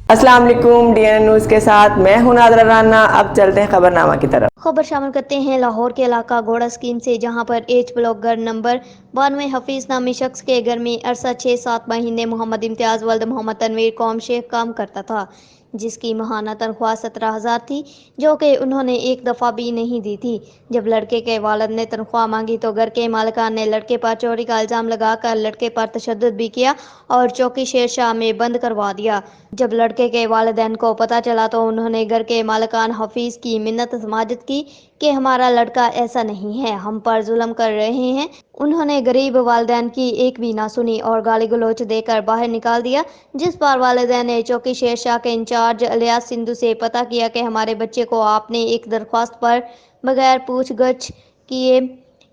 अस्सलाम वालेकुम, DN news के साथ मैं हूं नाज़रा राना। अब चलते हैं खबरनामा की तरफ। खबर शामिल करते हैं लाहौर के इलाका घोड़ा स्कीम से, जहां पर एच ब्लॉक घर नंबर 92 हफीज़ नामी शख्स के घर में अरसा 6-7 महीने मोहम्मद इम्तियाज़ वल्द मोहम्मद तनवीर कौम शेख काम करता था, जिसकी माहाना तनख्वाह 17,000 थी, जो कि उन्होंने एक दफ़ा भी नहीं दी थी। जब लड़के के वालिद ने तनख्वाह मांगी तो घर के मालिकान ने लड़के पर चोरी का इल्ज़ाम लगाकर लड़के पर तशद्दुद भी किया और चौकी शेरशाह में बंद करवा दिया। जब लड़के के वालिदैन को पता चला तो उन्होंने घर के मालिकान हफीज़ की मिन्नत समाजत की कि हमारा लड़का ऐसा नहीं है, हम पर जुल्म कर रहे हैं। उन्होंने गरीब वालिदैन की एक भी ना सुनी और गाली गलौच देकर बाहर निकाल दिया, जिस पर वालिदैन ने चौकी शेरशाह के इंचार्ज इलियास सिंधु से पता किया कि हमारे बच्चे को आपने एक दरख्वास्त पर बगैर पूछ गछ किए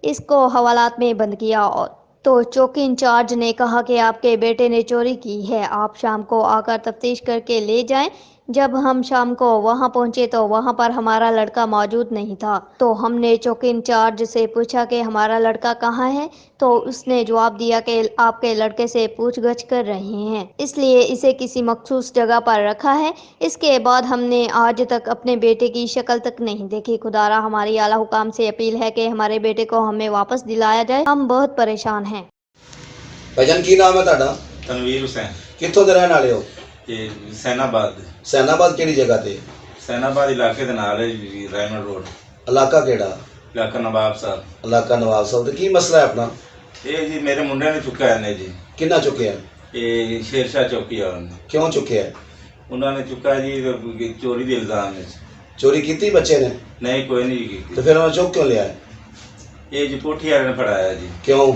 इसको हवालात में बंद किया। तो चौकी इंचार्ज ने कहा कि आपके बेटे ने चोरी की है, आप शाम को आकर तफ्तीश करके ले जाएं। जब हम शाम को वहां पहुंचे तो वहां पर हमारा लड़का मौजूद नहीं था। तो हमने चौकी इंचार्ज से पूछा कि हमारा लड़का कहाँ है, तो उसने जवाब दिया कि आपके लड़के से पूछगछ कर रहे हैं, इसलिए इसे किसी मखसूस जगह पर रखा है। इसके बाद हमने आज तक अपने बेटे की शक्ल तक नहीं देखी। खुदारा हमारी आला हुकाम से अपील है कि हमारे बेटे को हमें वापस दिलाया जाए, हम बहुत परेशान हैं। भाईजान की नाम है ਤੁਹਾਡਾ? तनवीर हुसैन। ਕਿੱਥੋਂ ਦੇ ਰਹਿਣ ਵਾਲੇ ਹੋ? ये सैनाबाद। ਸੈਨਾਬਾਦ ਕਿਹੜੀ ਜਗ੍ਹਾ ਤੇ? सैनाबाद इलाके के नाल है जी, रायमंड रोड। ਇਲਾਕਾ ਕਿਹੜਾ? इलाका नवाब साहब। ਇਲਾਕਾ ਨਵਾਬ ਸਾਹਿਬ। ਤੇ ਕੀ ਮਸਲਾ ਹੈ ਆਪਣਾ? ये जी मेरे मुंडे ने चुका है ने जी। ਕਿੰਨਾ ਚੁੱਕਿਆ? ये शेरशाह चौकी है उन्होंने। ਕਿਉਂ ਚੁੱਕਿਆ? उन्होंने चुका है जी चोरी के इल्जाम में। ਚੋਰੀ ਕੀਤੀ ਬੱਚੇ ਨੇ? नहीं कोई नहीं ਤੇ की। ਫਿਰ ਉਹਨਾਂ ਚੁੱਕ ਕਿਉਂ ਲਿਆ? ये जी कोठी वाले ने फड़ाया जी। ਕਿਉਂ?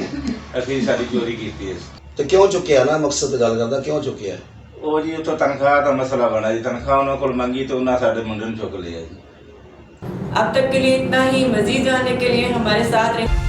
अखी सारी चोरी की है। ਤੇ ਕਿਉਂ ਚੁੱਕਿਆ ਨਾ? ਮਕਸਦ ਦੀ ਗੱਲ ਕਰਦਾ, ਕਿਉਂ ਚੁੱਕਿਆ? वो जी तो तनख्वाह का मसला बना जी, तनख्वाह उन्होंने को मंगी तो उन्होंने साढ़े मुंडे ने चुक लिया जी। अब तक के लिए इतना ही। मजीद जानने के लिए हमारे साथ रहें।